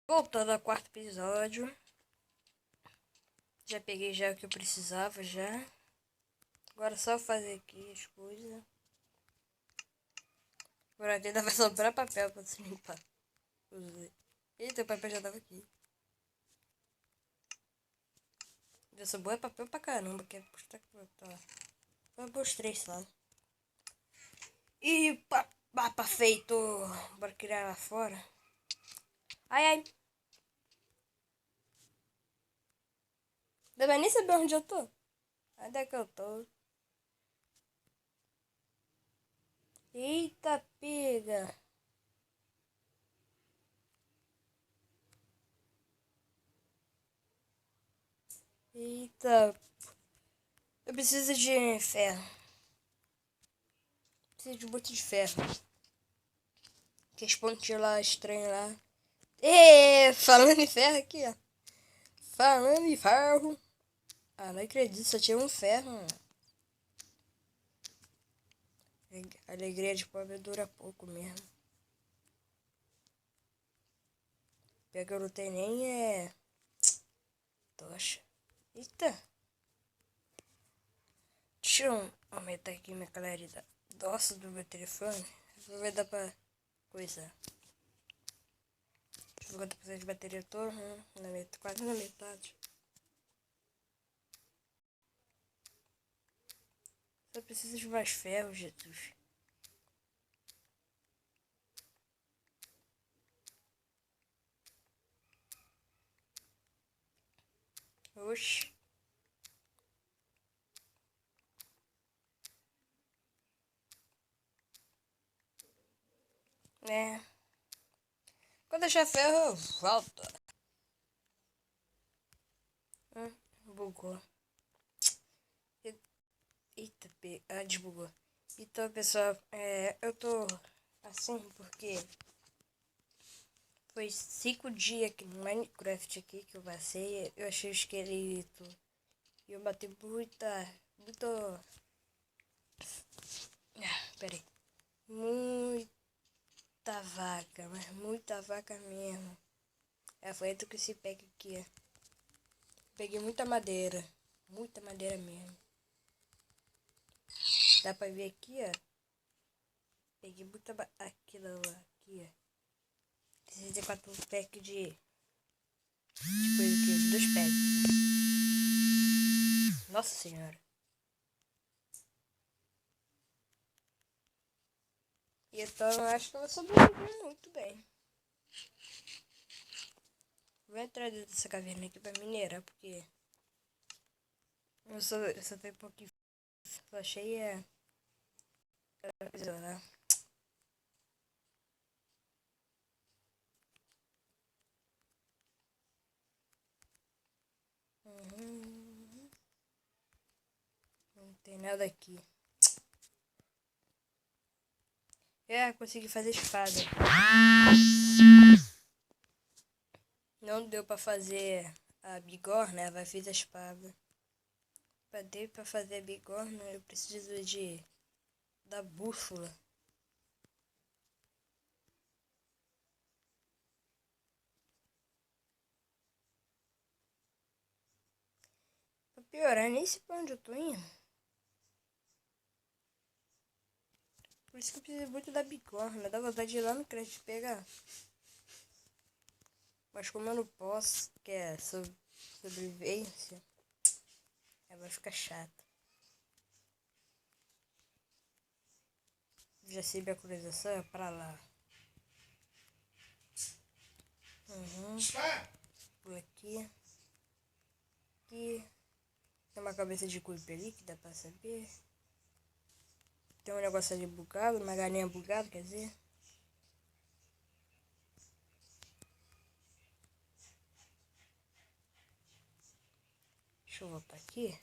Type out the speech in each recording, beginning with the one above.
Voltando ao quarto episódio. Já peguei já o que eu precisava já. Agora é só fazer aqui as coisas. Agora ainda vai sobrar papel pra se limpar. Eita, o papel já tava aqui. Já sobrou papel pra caramba. Que é postar que tá. Vou pôr os 3 lá. E papa feito. Bora criar lá fora. Ai, ai. Não vai nem saber onde eu tô. Onde é que eu tô? Eita, pega. Eita. Eu preciso de ferro. Preciso de um monte de ferro. Que as pontinhas lá estranhas lá. Falando em ferro aqui, ó. Falando em ferro. Ah, não acredito, só tinha um ferro. A alegria de pobre dura pouco mesmo. Pior que eu não tenho nem tocha. Eita. Deixa eu aumentar aqui minha claridade. Nossa, do meu telefone. Vai dar pra coisa. Deixa eu ver quanto % de bateria eu tô. Quase na metade. Só preciso de mais ferro, Jesus. Oxi. É. Quando achar ferro, eu volto. Bugou. Eita, desbugou. Então, pessoal, eu tô assim porque foi 5 dias aqui no Minecraft aqui que eu passei. Eu achei o esqueleto. E eu bati muito... Peraí. Muita vaca, mas muita vaca mesmo. Foi do que se pega aqui, ó. Peguei muita madeira. Muita madeira mesmo. Dá pra ver aqui, ó. Peguei muita aquilo lá, aqui, ó. 64 packs de coisa aqui, 2 packs. Nossa senhora. E então eu acho que eu vou sobreviver muito bem. Vou entrar dentro dessa caverna aqui pra minerar, porque eu só tenho um pouquinho. Só achei coisa lá. Não tem nada aqui. Consegui fazer espada. Não deu pra fazer a bigorna, vai fazer a espada. Pra fazer a bigorna, eu preciso da bússola. Pra piorar, nem sei pra onde eu tô indo. Por isso que eu preciso muito da bigorna. Dá vontade de ir lá no crédito pegar. Mas como eu não posso, que é sobrevivência, vai ficar chato. Já sei minha localização, é pra lá. Por aqui. Aqui. Tem uma cabeça de cupim ali que dá pra saber. Tem um negócio ali bugado, uma galinha bugada, quer dizer. Deixa eu voltar aqui.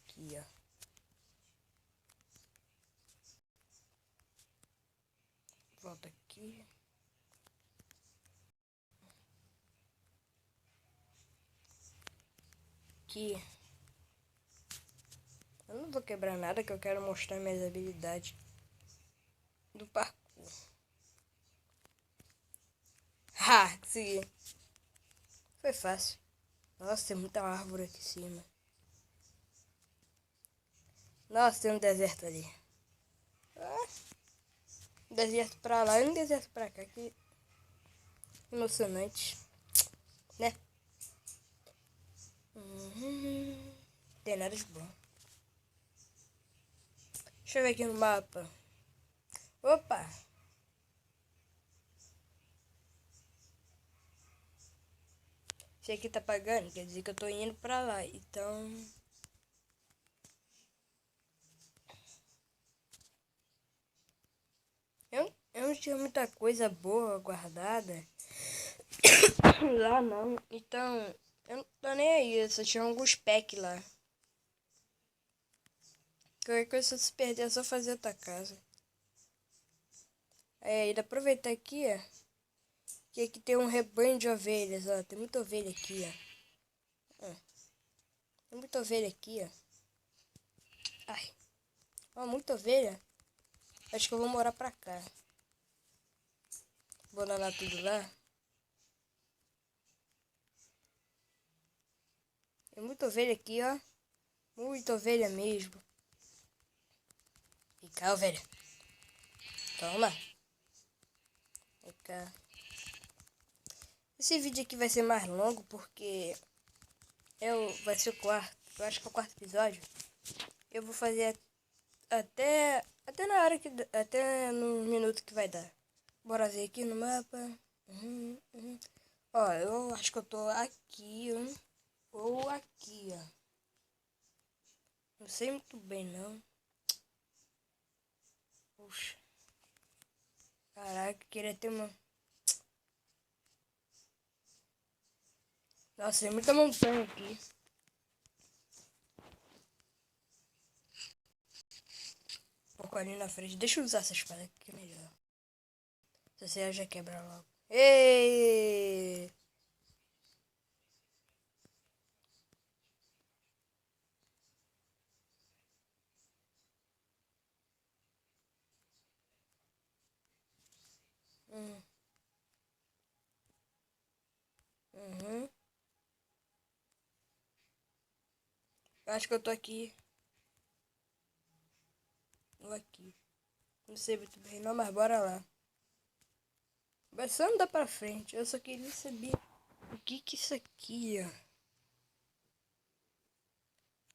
Aqui, ó. Volta aqui. Aqui. Eu não vou quebrar nada, que eu quero mostrar minhas habilidades do parkour. Ha, consegui. Foi fácil. Nossa, tem muita árvore aqui em cima. Nossa, tem um deserto ali. Ah, um deserto pra lá e um deserto pra cá. Que emocionante. Né? Tem nada de bom. Deixa eu ver aqui no mapa. Opa! Esse aqui tá pagando, quer dizer que eu tô indo pra lá. Então... Eu não tinha muita coisa boa guardada. Lá não. Então, eu não tô nem aí. Eu só tinha alguns packs lá. Qualquer coisa, se eu se perder, é só fazer outra casa. É, e aproveitar aqui, ó. Que aqui tem um rebanho de ovelhas, ó. Tem muita ovelha aqui, ó. Tem muita ovelha aqui, ó. Ai. Ó, muita ovelha. Acho que eu vou morar pra cá. Vou danar tudo lá. Tem muita ovelha aqui, ó. Muita ovelha mesmo. Vem cá, ovelha. Toma. Vem cá. Esse vídeo aqui vai ser mais longo porque vai ser o quarto. Eu acho que é o quarto episódio. Eu vou fazer até na hora que até no minuto que vai dar. Bora ver aqui no mapa. Ó, eu acho que eu tô aqui, ou aqui, ó. Não sei muito bem não. Puxa. Caraca, queria ter uma. Nossa, tem muita montanha aqui. Um pouco ali na frente. Deixa eu usar essa espada aqui que é melhor. Se você já quebra logo. Ei! Hum. Uhum. Eu acho que eu tô aqui. Ou aqui. Não sei muito bem não, mas bora lá. Vai só andar pra frente. Eu só queria saber o que é isso aqui,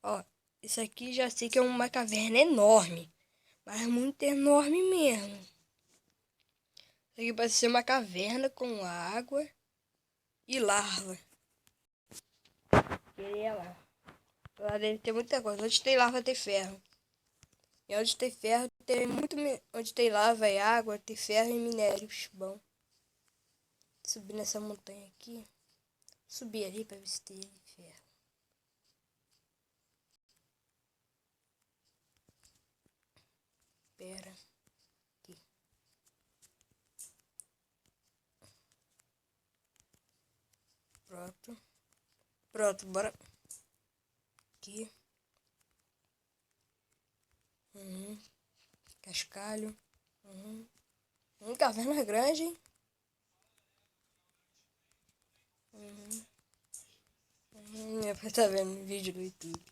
ó. Ó, isso aqui já sei que é uma caverna enorme. Mas muito enorme mesmo. Isso aqui parece ser uma caverna com água e lava. Queria lá. Lá dentro tem muita coisa. Onde tem lava tem ferro. E onde tem ferro tem muito. Onde tem lava e água tem ferro e minérios. Bom. Subir nessa montanha aqui. Subir ali pra ver se tem ferro. Pera. Aqui. Pronto. Pronto, bora. Aqui. Cascalho. Caverna grande, hein? É pra tá vendo vídeo do YouTube.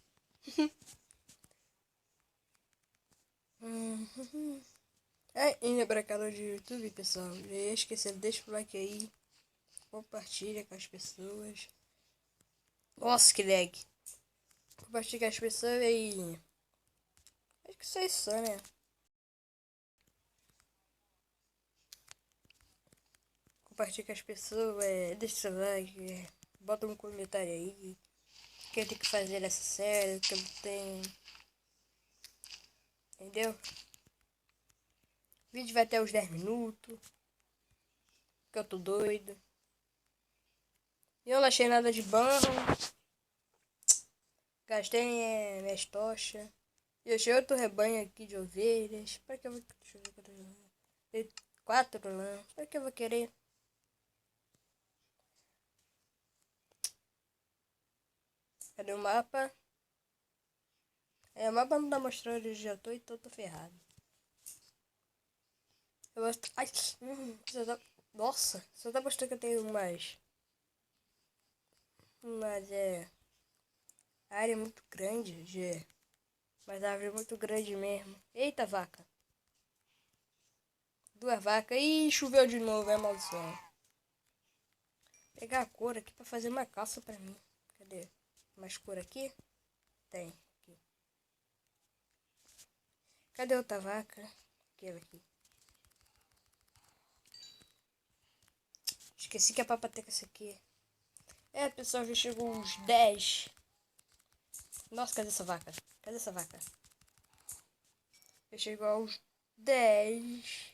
E lembra canal de YouTube, pessoal. Já ia esquecendo, deixa o like aí. Compartilha com as pessoas. Nossa, que lag. Compartilha com as pessoas e... Acho que só isso, né? Compartilha com as pessoas, deixa seu like, bota um comentário aí. O que tem que fazer nessa série, que eu tenho... Entendeu? O vídeo vai até os 10 minutos. Que eu tô doido. E eu não achei nada de barro. Gastei minhas tochas. E achei outro rebanho aqui de ovelhas. Para que eu vou... Deixa eu ver quantas lãs. Tem 4 lãs. Para que eu vou querer? Cadê o mapa? O mapa não tá mostrando onde eu já tô, então tô ferrado. Eu vou... Ai, Nossa, só tá mostrando que eu tenho mais. Mas a área é muito grande, G. Mas a árvore é muito grande mesmo. Eita, vaca. Duas vacas. Ih, choveu de novo, é maldição. Vou pegar a cor aqui pra fazer uma calça pra mim. Cadê? Mais cor aqui? Tem. Aqui. Cadê outra vaca? Aquela aqui. Esqueci que a papateca essa aqui. Pessoal, já chegou uns 10. Nossa, cadê essa vaca? Cadê essa vaca? Já chegou aos 10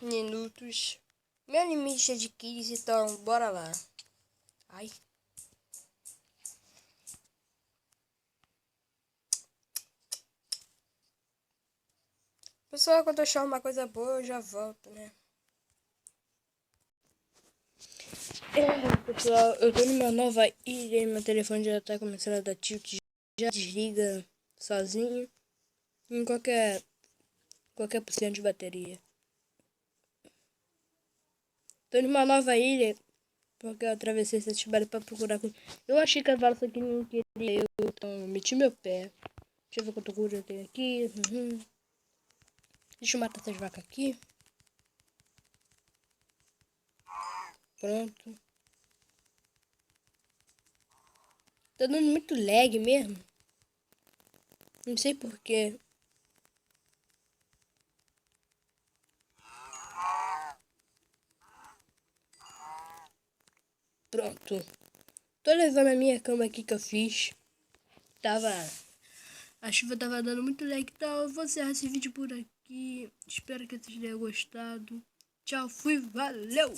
minutos. Meu limite é de 15, então bora lá. Ai. Pessoal, quando eu achar uma coisa boa, eu já volto, né? Pessoal, eu tô numa nova ilha e meu telefone já tá começando a dar tilt. Já desliga sozinho em qualquer porcento de bateria. Tô numa nova ilha porque eu atravessei esse barulho pra procurar. Eu achei que a valsa aqui não queria, então meti meu pé. Deixa eu ver quanto cura eu tenho aqui. Deixa eu matar essas vacas aqui. Pronto. Tá dando muito lag mesmo. Não sei porquê. Pronto. Tô levando a minha cama aqui que eu fiz. A chuva tava dando muito lag, então eu vou encerrar esse vídeo por aqui. Espero que vocês tenham gostado. Tchau, fui, valeu!